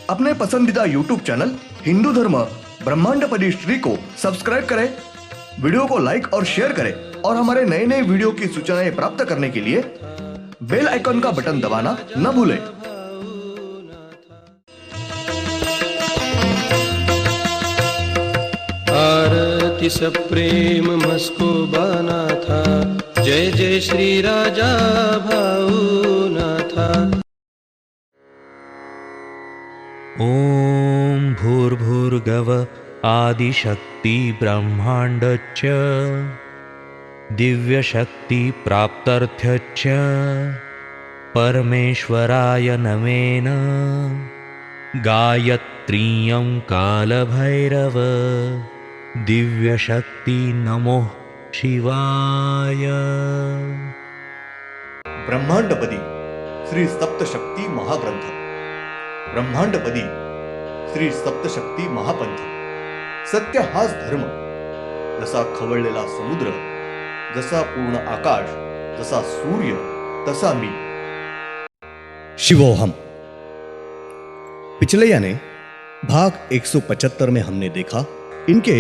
अपने पसंदीदा YouTube channel Hindu धर्म ब्रह्मांडपदी श्री को सब्सक्राइब करें, वीडियो को लाइक और शेयर करें और हमारे नए नए वीडियो की सूचनाएं प्राप्त करने के लिए बेल आइकन का बटन दबाना न भूलें। आरती सप्रेम मस्को बाना था, जय जय श्री राजा भाऊनाथा। ॐ भूर्भुर्गव आदिशक्ति ब्रह्माण्डच्च दिव्यशक्ति प्राप्त्यर्थच्च परमेश्वराय नमेन गायत्रीयं कालभैरव दिव्यशक्ति नमो शिवाय। ब्रह्मांडपदी श्री सप्तशक्ती महाग्रंथ, ब्रह्मांडपदी श्री सप्तशक्ती महापंथ। सत्य हाच धर्म, जसा खवळलेला समुद्र, जसा पूर्ण आकाश, जसा सूर्य, तसा मी। शिवोहम। पिछले यानी भाग 175 में हमने देखा इनके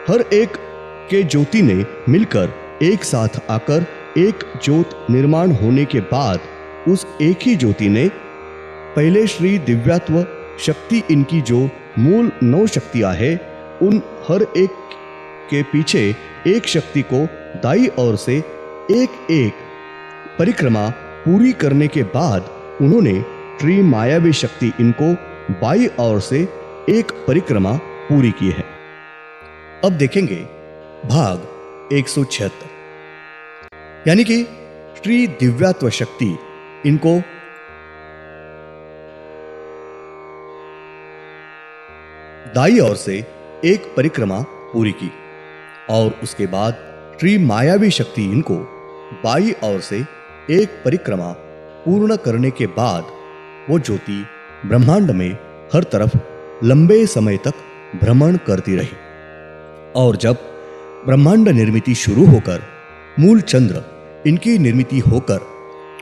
हर एक के ज्योति ने मिलकर एक साथ आकर एक ज्योत निर्माण होने के बाद उस एक ही ज्योति ने पहले श्री दिव्यात्व शक्ति, इनकी जो मूल 9 शक्तियां है, उन हर एक के पीछे एक शक्ति को दाई ओर से एक एक परिक्रमा पूरी करने के बाद उन्होंने श्री मायावी शक्ति इनको बाई ओर से एक परिक्रमा पूरी की है। अब देखेंगे भाग 176, यानी कि श्री दिव्यात्व शक्ति इनको दाई ओर से एक परिक्रमा पूरी की और उसके बाद श्री मायावी शक्ति इनको बाई ओर से एक परिक्रमा पूर्ण करने के बाद वो ज्योति ब्रह्मांड में हर तरफ लंबे समय तक भ्रमण करती रही। और जब ब्रह्मांड निर्मिति शुरू होकर मूल चंद्र इनकी निर्मिति होकर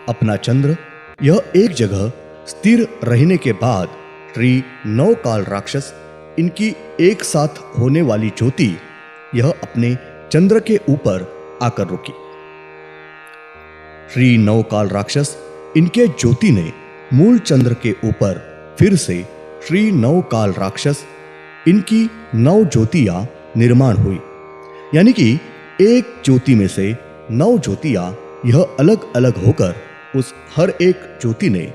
अपना चंद्र यह एक जगह स्थिर रहने के बाद श्री 9 काल राक्षस इनकी एक साथ होने वाली ज्योति यह अपने चंद्र के ऊपर आकर रुकी। श्री 9 काल राक्षस इनके ज्योति ने मूल चंद्र के ऊपर फिर से श्री 9 काल राक्षस इनकी 9 ज्योतियां निर्माण हुई, यानी कि एक ज्योति में से 9 ज्योतियां यह अलग अलग होकर उस हर एक ज्योति ने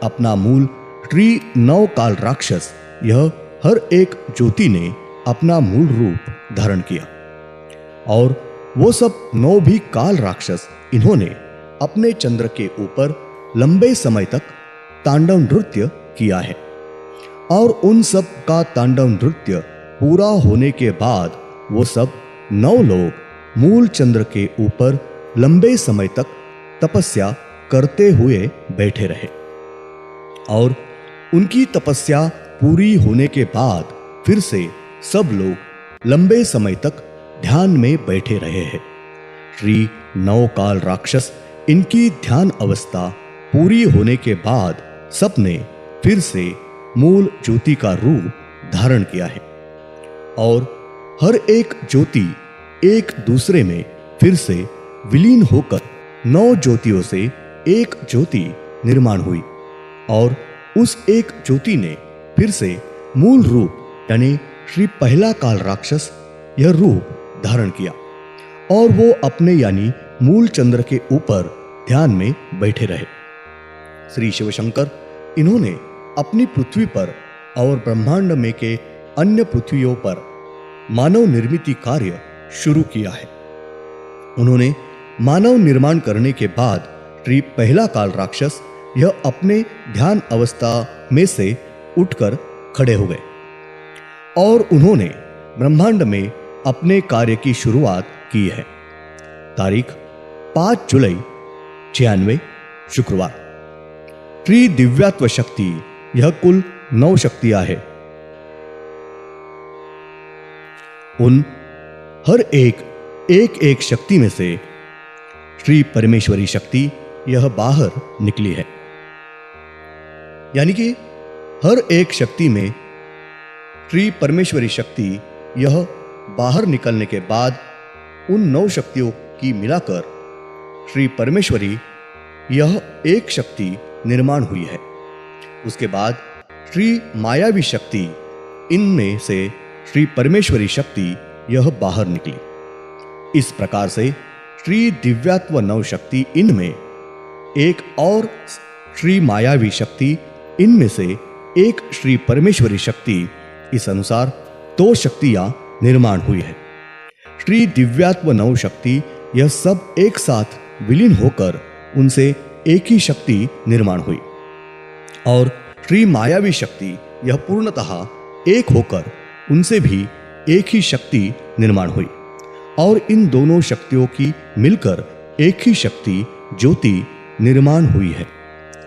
अपना मूल श्री 9 काल राक्षस यह हर एक ज्योति ने अपना मूल रूप धारण किया। और वो सब 9 भी काल राक्षस इन्होंने अपने चंद्र के ऊपर लंबे समय तक तांडव नृत्य किया है। और उन सब का तांडव नृत्य पूरा होने के बाद वो सब 9 लोग मूल चंद्र के ऊपर लंबे समय तक तपस्या करते हुए बैठे रहे। और उनकी तपस्या पूरी होने के बाद फिर से सब लोग लंबे समय तक ध्यान में बैठे रहे हैं। श्री 9 काल राक्षस इनकी ध्यान अवस्था पूरी होने के बाद सबने फिर से मूल ज्योति का रूप धारण किया है। और हर एक ज्योति एक दूसरे में फिर से विलीन होकर 9 ज्योतियों से एक ज्योति निर्माण हुई। और उस एक ज्योति ने फिर से मूल रूप यानी श्री पहला काल राक्षस यह रूप धारण किया और वो अपने यानी मूल चंद्र के ऊपर ध्यान में बैठे रहे। श्री शिवशंकर इन्होंने अपनी पृथ्वी पर और ब्रह्मांड में के अन्य पृथ्वियों पर मानव निर्मिति कार्य शुरू किया है। उन्होंने मानव निर्माण करने के बाद श्री पहला काल राक्षस यह अपने ध्यान अवस्था में से उठकर खड़े हो गए और उन्होंने ब्रह्मांड में अपने कार्य की शुरुआत की है। तारीख 5 जुलाई 96 शुक्रवार। श्री दिव्यात्व शक्ति यह कुल 9 शक्तियां है। उन हर एक शक्ति में से श्री परमेश्वरी शक्ति यह बाहर निकली है, यानी कि हर एक शक्ति में श्री परमेश्वरी शक्ति यह बाहर निकलने के बाद उन 9 शक्तियों की मिलाकर श्री परमेश्वरी यह एक शक्ति निर्माण हुई है। उसके बाद श्री मायावी शक्ति, इनमें से श्री परमेश्वरी शक्ति यह बाहर निकली। इस प्रकार से श्री दिव्यात्व 9 शक्ति, इनमें एक और श्री मायावी शक्ति, इनमें से एक श्री परमेश्वरी शक्ति, इस अनुसार 2 शक्तियां निर्माण हुई है। श्री दिव्यात्व 9 शक्ति यह सब एक साथ विलीन होकर उनसे एक ही शक्ति निर्माण हुई और श्री मायावी शक्ति यह पूर्णतः एक होकर उनसे भी एक ही शक्ति निर्माण हुई और इन दोनों शक्तियों की मिलकर एक ही शक्ति ज्योति निर्माण हुई है।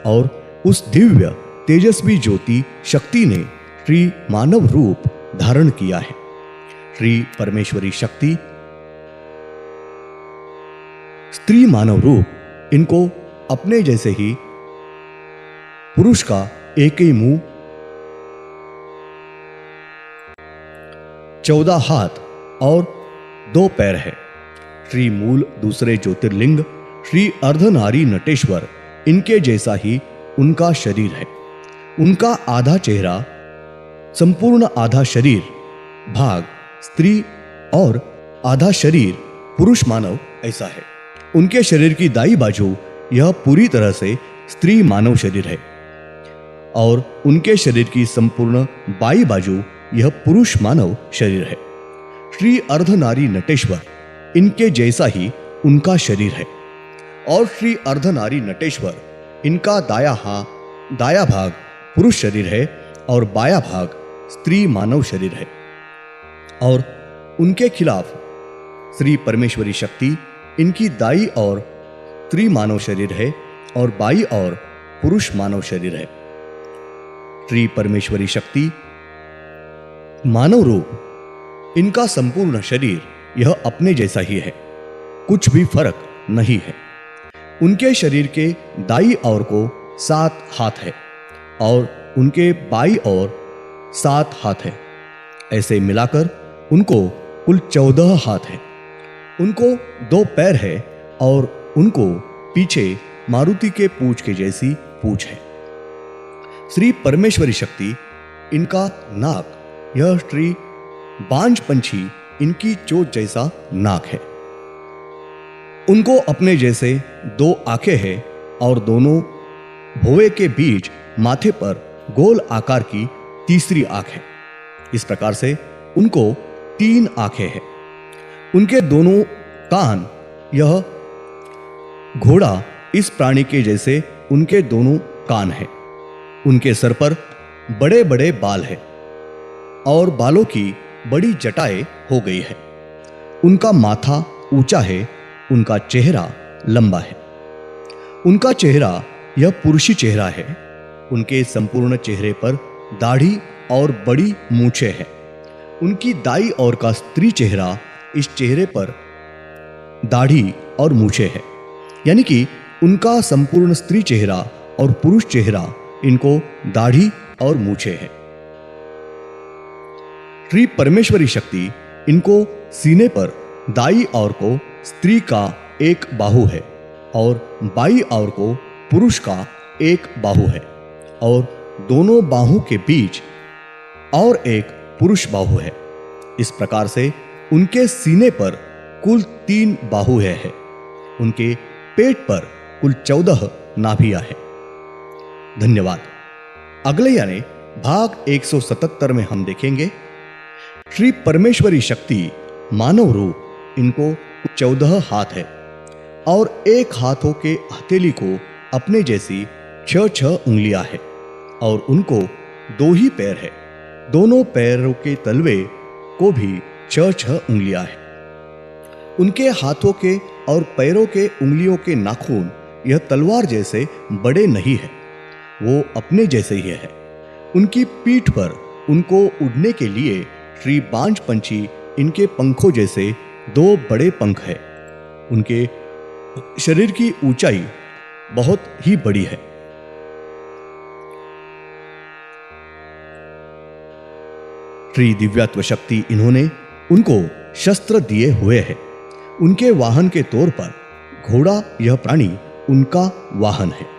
और उस दिव्य तेजस्वी ज्योति शक्ति ने श्री मानव रूप धारण किया है। श्री परमेश्वरी शक्ति स्त्री मानव रूप, इनको अपने जैसे ही पुरुष का एक ही मुंह, 14 हाथ और 2 पैर है। श्री मूल दूसरे ज्योतिर्लिंग श्री अर्धनारी नटेश्वर, इनके जैसा ही उनका शरीर है। उनका आधा चेहरा, संपूर्ण आधा शरीर भाग स्त्री और आधा शरीर पुरुष मानव ऐसा है। उनके शरीर की दाई बाजू यह पूरी तरह से स्त्री मानव शरीर है और उनके शरीर की संपूर्ण बाई बाजू यह पुरुष मानव शरीर है। श्री अर्धनारी नटेश्वर, इनके जैसा ही उनका शरीर है और श्री अर्धनारी नटेश्वर, इनका दाया भाग पुरुष शरीर है और बाया भाग स्त्री मानव शरीर है। और उनके खिलाफ श्री परमेश्वरी शक्ति, इनकी दाई और स्त्री मानव शरीर है और बाई और पुरुष मानव शरीर है। श्री परमेश्वरी शक्ति मानव रूप, इनका संपूर्ण शरीर यह अपने जैसा ही है, कुछ भी फर्क नहीं है। उनके शरीर के दाई ओर को 7 हाथ है और उनके बाई ओर 7 हाथ है। ऐसे मिलाकर उनको कुल 14 हाथ है। उनको 2 पैर है और उनको पीछे मारुति के पूंछ के जैसी पूंछ है। श्री परमेश्वरी शक्ति, इनका नाक यह श्री बांझ पंछी, इनकी चोंच जैसा नाक है। उनको अपने जैसे 2 आंखें हैं और दोनों भौवे के बीच माथे पर गोल आकार की तीसरी आंख है। इस प्रकार से उनको 3 आंखें हैं। उनके दोनों कान यह घोड़ा इस प्राणी के जैसे उनके दोनों कान हैं। उनके सर पर बड़े बड़े बाल हैं और बालों की बड़ी जटाएं हो गई है। उनका माथा ऊंचा है, उनका चेहरा लंबा है। उनका चेहरा यह पुरुषी चेहरा है। उनके संपूर्ण चेहरे पर दाढ़ी और बड़ी मूछें हैं। उनकी दाई ओर का स्त्री चेहरा, इस चेहरे पर दाढ़ी और मूछें है, यानी कि उनका संपूर्ण स्त्री चेहरा और पुरुष चेहरा, इनको दाढ़ी और मूछें है। श्री परमेश्वरी शक्ति, इनको सीने पर दाई ओर को स्त्री का एक बाहु है और बाई ओर को पुरुष का एक बाहु है और दोनों बाहों के बीच और एक पुरुष बाहु है। इस प्रकार से उनके सीने पर कुल 3 बाहु है। उनके पेट पर कुल 14 नाभियां है। धन्यवाद। अगले यानी भाग 177 में हम देखेंगे श्री परमेश्वरी शक्ति मानव रूप, इनको 14 हाथ है और एक हाथों के हथेली को अपने जैसी 6 उंगलियां है और उनको 2 ही पैर है। दोनों पैरों के तलवे को भी 6 उंगलियां है। उनके हाथों के और पैरों के उंगलियों के नाखून यह तलवार जैसे बड़े नहीं है, वो अपने जैसे ही है। उनकी पीठ पर उनको उड़ने के लिए श्री बांझ पंछी, इनके पंखों जैसे 2 बड़े पंख है। उनके शरीर की ऊंचाई बहुत ही बड़ी है। श्री दिव्यत्व शक्ति इन्होंने उनको शस्त्र दिए हुए है। उनके वाहन के तौर पर घोड़ा, यह प्राणी उनका वाहन है।